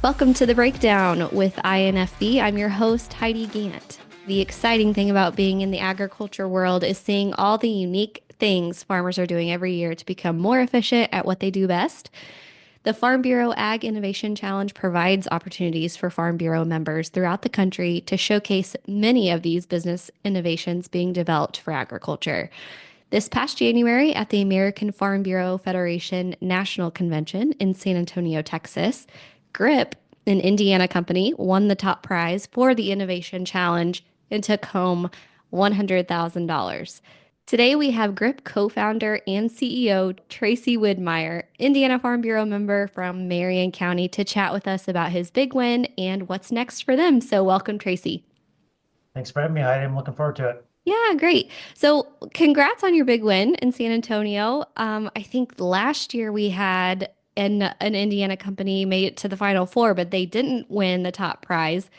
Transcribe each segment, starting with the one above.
Welcome to the Breakdown with INFB. I'm your host, Heidi Gant. The exciting thing about being in the agriculture world is seeing all the unique things farmers are doing every year to become more efficient at what they do best. The Farm Bureau Ag Innovation Challenge provides opportunities for Farm Bureau members throughout the country to showcase many of these business innovations being developed for agriculture. This past January at the American Farm Bureau Federation National Convention in San Antonio, Texas, Gripp, an Indiana company, won the top prize for the Innovation Challenge and took home $100,000. Today we have Gripp co-founder and CEO Tracy Widmeyer, Indiana Farm Bureau member from Marion County, to chat with us about his big win and what's next for them. So welcome, Tracy. Thanks for having me, Heidi. I'm looking forward to it. Yeah, great. So, congrats on your big win in San Antonio. I think last year we had an Indiana company made it to the Final Four, but they didn't win the top prize.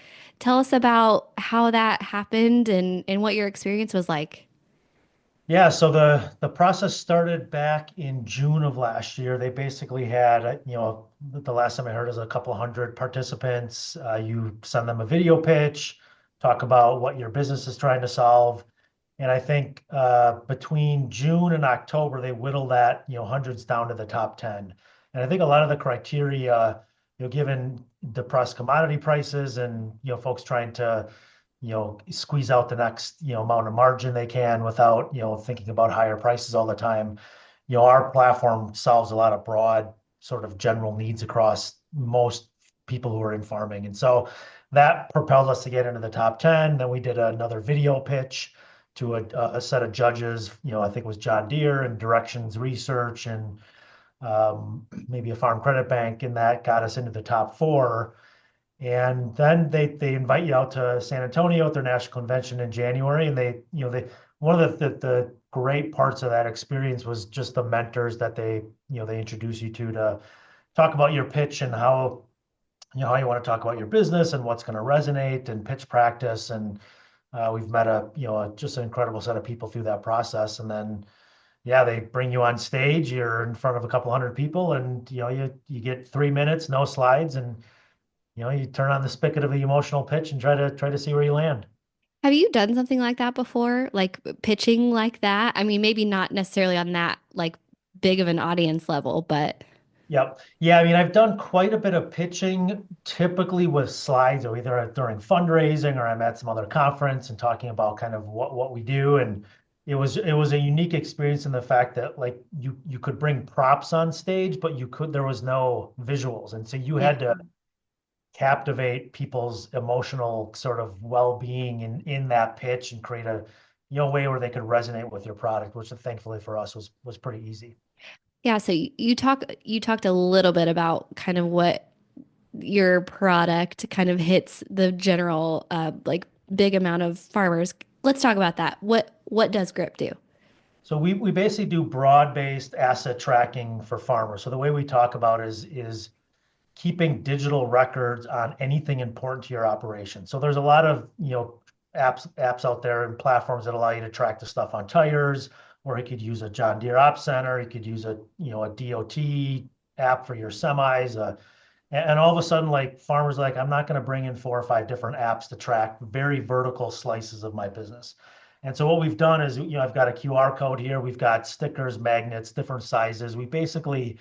Tell us about how that happened and what your experience was like. Yeah, so the process started back in June of last year. They basically had, the last time I heard is a couple hundred participants. You send them a video pitch, talk about what your business is trying to solve. And I think between June and October, they whittled that, hundreds down to the top 10. And I think a lot of the criteria, given depressed commodity prices and, folks trying to squeeze out the next, amount of margin they can without, thinking about higher prices all the time. Our platform solves a lot of broad sort of general needs across most people who are in farming. And so that propelled us to get into the top 10. Then we did another video pitch to a set of judges, I think it was John Deere and Directions Research and maybe a farm credit bank, and that got us into the top four. And then they invite you out to San Antonio at their national convention in January. And they one of the great parts of that experience was just the mentors that they introduce you to talk about your pitch and how you want to talk about your business and what's going to resonate and pitch practice. And we've met just an incredible set of people through that process. And then yeah, they bring you on stage. You're in front of a couple hundred people, and you get 3 minutes, no slides, and you turn on the spigot of the emotional pitch and try to see where you land. Have you done something like that before? Like pitching like that? I mean, maybe not necessarily on that like big of an audience level, but Yep. Yeah, I mean, I've done quite a bit of pitching, typically with slides, or either during fundraising or I'm at some other conference and talking about kind of what we do. And it was a unique experience in the fact that like you could bring props on stage, but there was no visuals. And so you yeah. had to captivate people's emotional sort of well-being in that pitch and create a way where they could resonate with your product, which thankfully for us was pretty easy. Yeah, so you talked a little bit about kind of what your product kind of hits the general like big amount of farmers. Let's talk about that. What does Grip do? So we basically do broad-based asset tracking for farmers. So the way we talk about is keeping digital records on anything important to your operation. So there's a lot of, apps out there and platforms that allow you to track the stuff on tires, or you could use a John Deere Ops Center, you could use a DOT app for your semis, and all of a sudden, like farmers are like, I'm not going to bring in 4 or 5 different apps to track very vertical slices of my business. And so what we've done is, I've got a QR code here. We've got stickers, magnets, different sizes. We basically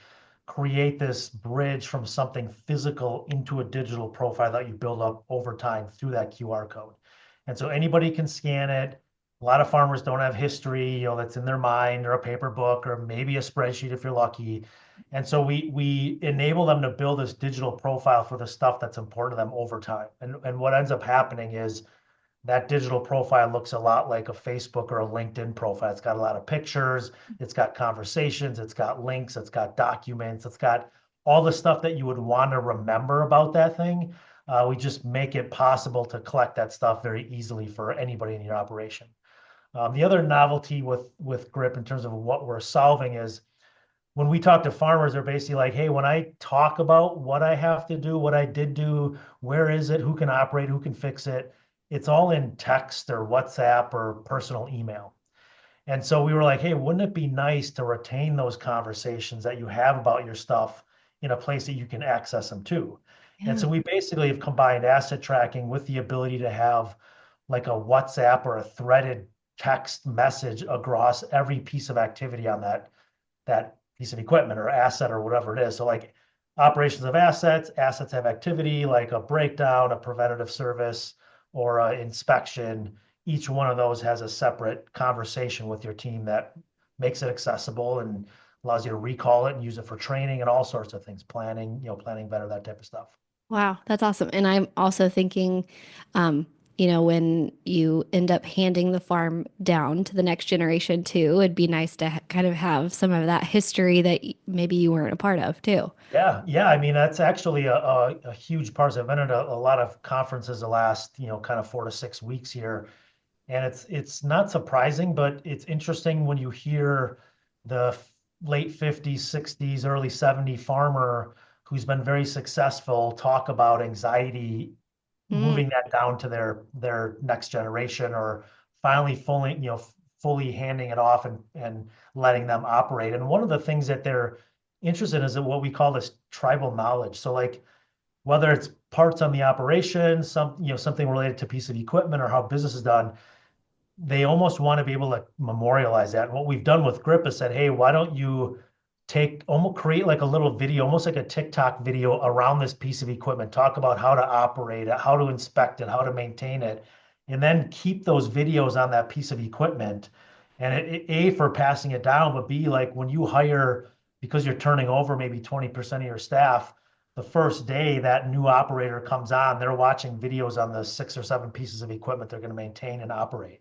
create this bridge from something physical into a digital profile that you build up over time through that QR code. And so anybody can scan it. A lot of farmers don't have history, that's in their mind, or a paper book, or maybe a spreadsheet if you're lucky. And so we enable them to build this digital profile for the stuff that's important to them over time. And what ends up happening is that digital profile looks a lot like a Facebook or a LinkedIn profile. It's got a lot of pictures, it's got conversations, it's got links, it's got documents, it's got all the stuff that you would want to remember about that thing. We just make it possible to collect that stuff very easily for anybody in your operation. The other novelty with Grip in terms of what we're solving is when we talk to farmers, they're basically like, hey, when I talk about what I have to do, what I did do, where is it, who can operate, who can fix it, it's all in text or WhatsApp or personal email. And so we were like, hey, wouldn't it be nice to retain those conversations that you have about your stuff in a place that you can access them to? And Yeah. so we basically have combined asset tracking with the ability to have like a WhatsApp or a threaded text message across every piece of activity on that piece of equipment or asset or whatever it is. So like operations of assets, assets have activity, like a breakdown, a preventative service, or an inspection. Each one of those has a separate conversation with your team that makes it accessible and allows you to recall it and use it for training and all sorts of things, planning, planning better, that type of stuff. Wow, that's awesome. And I'm also thinking, um, when you end up handing the farm down to the next generation too, it'd be nice to kind of have some of that history that maybe you weren't a part of too. Yeah, yeah. I mean, that's actually a huge part. I've been at a lot of conferences the last, kind of 4 to 6 weeks here. And it's not surprising, but it's interesting when you hear the late 50s, 60s, early 70s farmer who's been very successful talk about anxiety, Mm, moving that down to their next generation or finally fully handing it off and letting them operate. And one of the things that they're interested in is what we call this tribal knowledge. So like whether it's parts on the operation, something related to piece of equipment or how business is done, they almost want to be able to memorialize that. And what we've done with Grip is said, hey, why don't you almost create like a little video, almost like a TikTok video around this piece of equipment, talk about how to operate it, how to inspect it, how to maintain it, and then keep those videos on that piece of equipment. And A, for passing it down, but B, like when you hire, because you're turning over maybe 20% of your staff, the first day that new operator comes on, they're watching videos on the 6 or 7 pieces of equipment they're going to maintain and operate.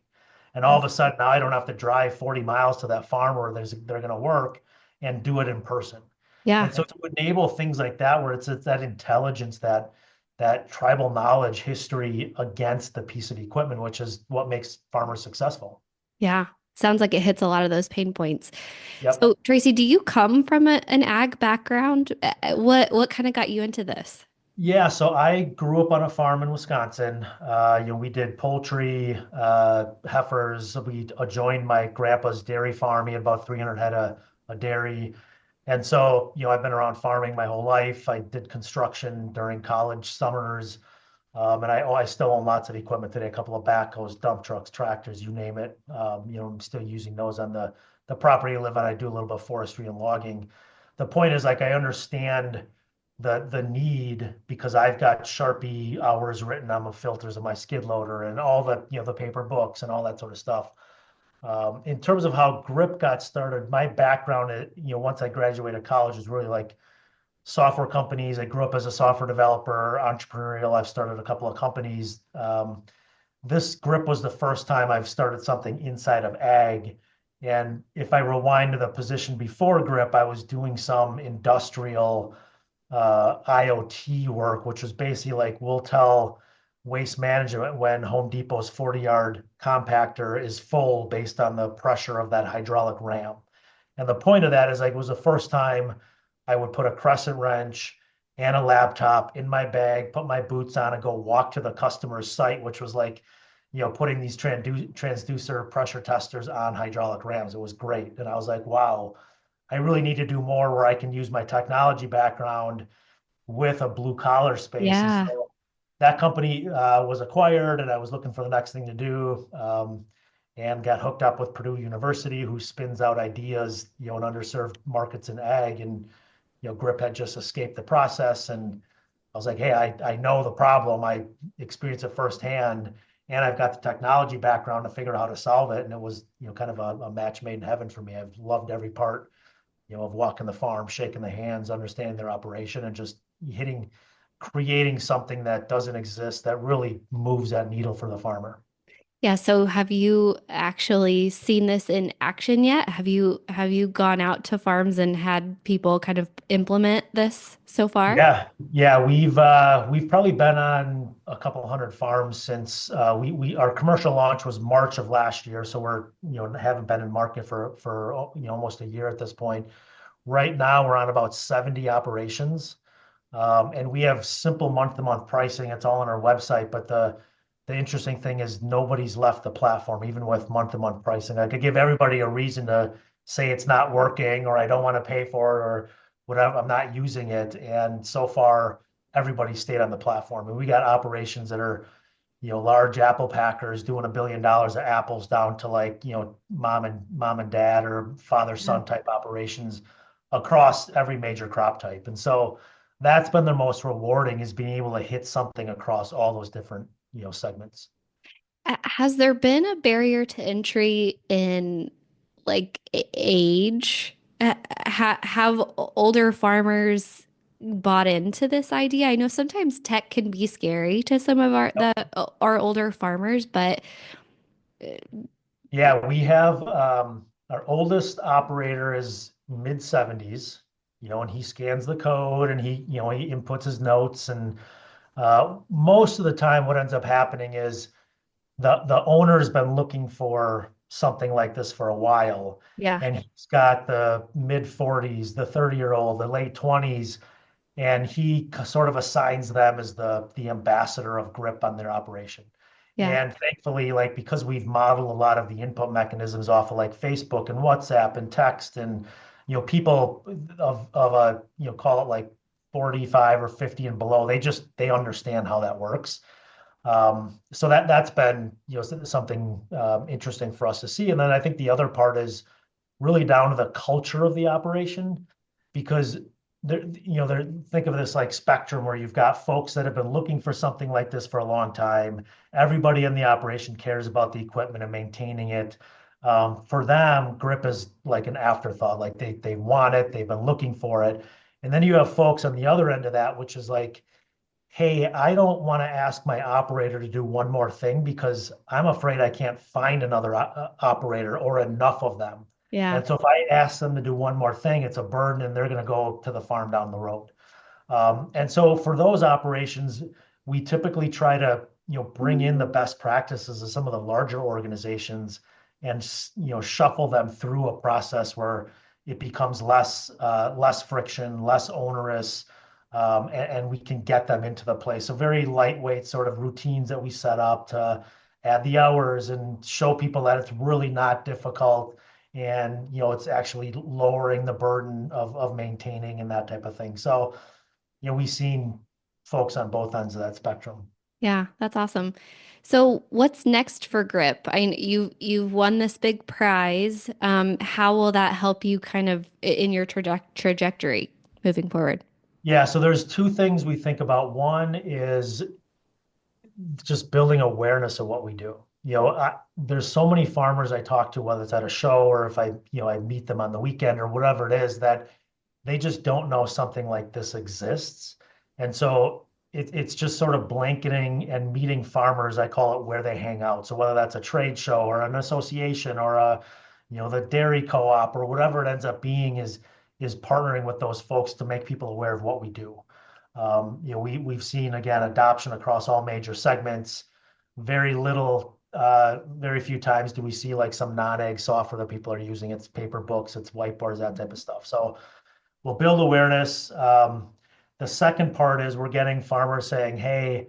And all of a sudden now I don't have to drive 40 miles to that farm where they're going to work and do it in person. yeah. And so to enable things like that, where it's that intelligence, that tribal knowledge history against the piece of equipment, which is what makes farmers successful. Yeah. Sounds like it hits a lot of those pain points. Yep. So, Tracy, do you come from an ag background? What kind of got you into this? Yeah, so I grew up on a farm in Wisconsin. We did poultry, heifers. We joined my grandpa's dairy farm. He had about 300 head of dairy. And so, I've been around farming my whole life. I did construction during college summers. And I still own lots of equipment today, a couple of backhoes, dump trucks, tractors, you name it. I'm still using those on the property I live on. I do a little bit of forestry and logging. The point is, like, I understand the need because I've got Sharpie hours written on the filters of my skid loader and all the paper books and all that sort of stuff. In terms of how Grip got started, my background, once I graduated college, was really like software companies. I grew up as a software developer, entrepreneurial. I've started a couple of companies. This Grip was the first time I've started something inside of ag. And if I rewind to the position before Grip, I was doing some industrial IoT work, which was basically like we'll tell Waste Management when Home Depot's 40-yard compactor is full based on the pressure of that hydraulic ram. And the point of that is like it was the first time I would put a crescent wrench and a laptop in my bag, put my boots on, and go walk to the customer's site, which was like, putting these transducer pressure testers on hydraulic rams. It was great. And I was like, wow, I really need to do more where I can use my technology background with a blue collar space. And Yeah. so that company was acquired, and I was looking for the next thing to do, and got hooked up with Purdue University, who spins out ideas, in underserved markets in ag. And Grip had just escaped the process, and I was like, hey, I know the problem. I experienced it firsthand, and I've got the technology background to figure out how to solve it. And it was, kind of a match made in heaven for me. I've loved every part of walking the farm, shaking the hands, understanding their operation, and just creating something that doesn't exist that really moves that needle for the farmer. Yeah, so have you actually seen this in action yet? Have you gone out to farms and had people kind of implement this so far? Yeah, yeah, we've probably been on a couple hundred farms since we our commercial launch was March of last year, so we're haven't been in market for almost a year at this point. Right now, we're on about 70 operations. And we have simple month-to-month pricing. It's all on our website. But the interesting thing is nobody's left the platform, even with month-to-month pricing. I could give everybody a reason to say it's not working or I don't want to pay for it or whatever. I'm not using it. And so far, everybody stayed on the platform. And we got operations that are, large apple packers doing $1 billion of apples down to like, mom and dad or father Yeah. son type operations across every major crop type. And so that's been the most rewarding, is being able to hit something across all those different, segments. Has there been a barrier to entry in like age? Have older farmers bought into this idea? I know sometimes tech can be scary to some of our older farmers, but Yeah, we have our oldest operator is mid 70s, and he scans the code and he inputs his notes. And most of the time, what ends up happening is the owner's been looking for something like this for a while, yeah, and he's got the mid 40s, the 30-year-old, the late 20s, and he sort of assigns them as the ambassador of Gripp on their operation. yeah, And thankfully, like because we've modeled a lot of the input mechanisms off of like Facebook and WhatsApp and text, and people of a call it like 45 or 50 and below, they understand how that works. So that's been something interesting for us to see. And then I think the other part is really down to the culture of the operation, because there, think of this like spectrum where you've got folks that have been looking for something like this for a long time. Everybody in the operation cares about the equipment and maintaining it. For them, Grip is like an afterthought. Like they want it, they've been looking for it. And then you have folks on the other end of that, which is like, hey, I don't want to ask my operator to do one more thing because I'm afraid I can't find another operator or enough of them. yeah. And so if I ask them to do one more thing, it's a burden and they're going to go to the farm down the road. And so for those operations, we typically try to, bring in the best practices of some of the larger organizations and, shuffle them through a process where it becomes less friction, less onerous, and we can get them into the place. So very lightweight sort of routines that we set up to add the hours and show people that it's really not difficult, and it's actually lowering the burden of maintaining and that type of thing. So we've seen folks on both ends of that spectrum. Yeah, that's awesome. So what's next for Grip? You've won this big prize. How will that help you kind of in your trajectory moving forward? Yeah, so there's two things we think about. One is just building awareness of what we do. There's so many farmers I talk to, whether it's at a show or if I meet them on the weekend or whatever it is, that they just don't know something like this exists. And so it's just sort of blanketing and meeting farmers, I call it, where they hang out. So whether that's a trade show or an association or the dairy co-op or whatever it ends up being, is partnering with those folks to make people aware of what we do. We've seen, again, adoption across all major segments. Very few times do we see like some non-ag software that people are using. It's paper books, it's whiteboards, that type of stuff. So we'll build awareness. The second part is we're getting farmers saying, hey,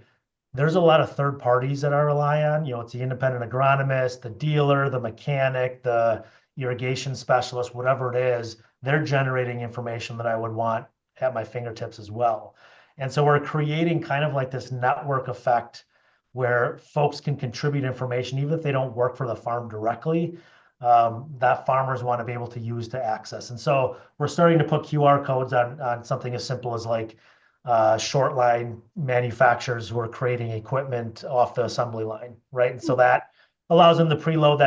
there's a lot of third parties that I rely on. It's the independent agronomist, the dealer, the mechanic, the irrigation specialist, whatever it is. They're generating information that I would want at my fingertips as well. And so we're creating kind of like this network effect where folks can contribute information, even if they don't work for the farm directly, that farmers want to be able to use to access. And so we're starting to put QR codes on something as simple as like short line manufacturers who are creating equipment off the assembly line, right? And so that allows them to preload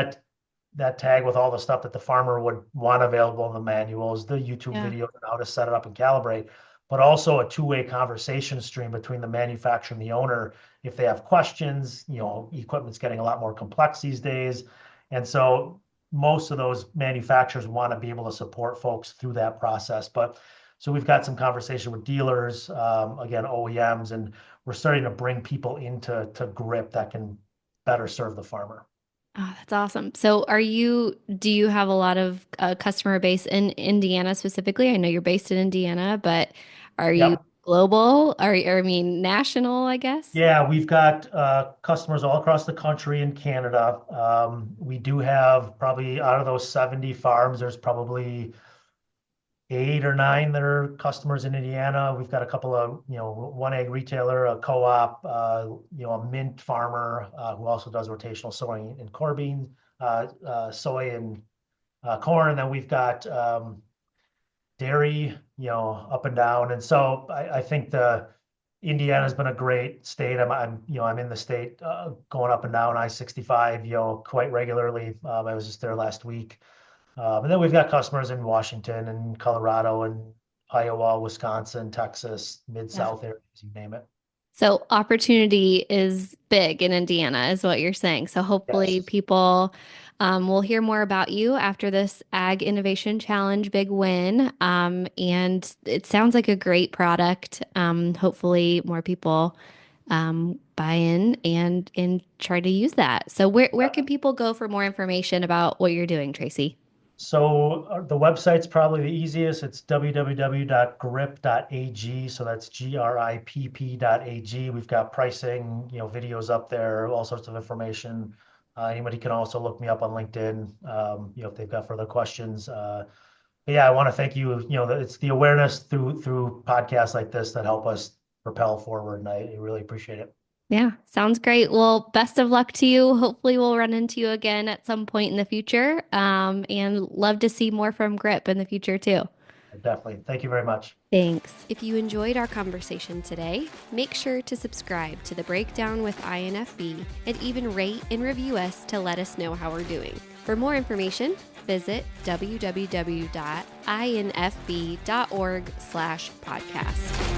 that tag with all the stuff that the farmer would want available in the manuals, the YouTube Yeah. videos on how to set it up and calibrate, but also a two-way conversation stream between the manufacturer and the owner if they have questions. Equipment's getting a lot more complex these days. And so most of those manufacturers want to be able to support folks through that process. But so we've got some conversation with dealers, again, OEMs, and we're starting to bring people into Grip that can better serve the farmer. Oh, that's awesome. So do you have a lot of customer base in Indiana specifically? I know you're based in Indiana, but are you Yep. global? Or I mean, national, I guess? Yeah, we've got customers all across the country and Canada. We do have probably out of those 70 farms, there's probably 8 or 9 that are customers in Indiana. We've got a couple of, one egg retailer, a co-op, a mint farmer who also does rotational sowing in soy and corn. And then we've got dairy, up and down. And so I think Indiana's been a great state. I'm in the state going up and down I-65, quite regularly. I was just there last week. And then we've got customers in Washington and Colorado and Iowa, Wisconsin, Texas, mid-South areas, you name it. So opportunity is big in Indiana, is what you're saying. So hopefully Yes. people will hear more about you after this Ag Innovation Challenge big win. And it sounds like a great product. Hopefully more people buy in and try to use that. So where can people go for more information about what you're doing, Tracy? So the website's probably the easiest. It's www.gripp.ag. So that's GRIPP.ag. We've got pricing, videos up there, all sorts of information. Anybody can also look me up on LinkedIn, if they've got further questions. But yeah, I want to thank you. It's the awareness through podcasts like this that help us propel forward, and I really appreciate it. Yeah, sounds great. Well, best of luck to you. Hopefully, we'll run into you again at some point in the future. And love to see more from Grip in the future too. Definitely. Thank you very much. Thanks. If you enjoyed our conversation today, make sure to subscribe to The Breakdown with INFB and even rate and review us to let us know how we're doing. For more information, visit www.infb.org/podcast.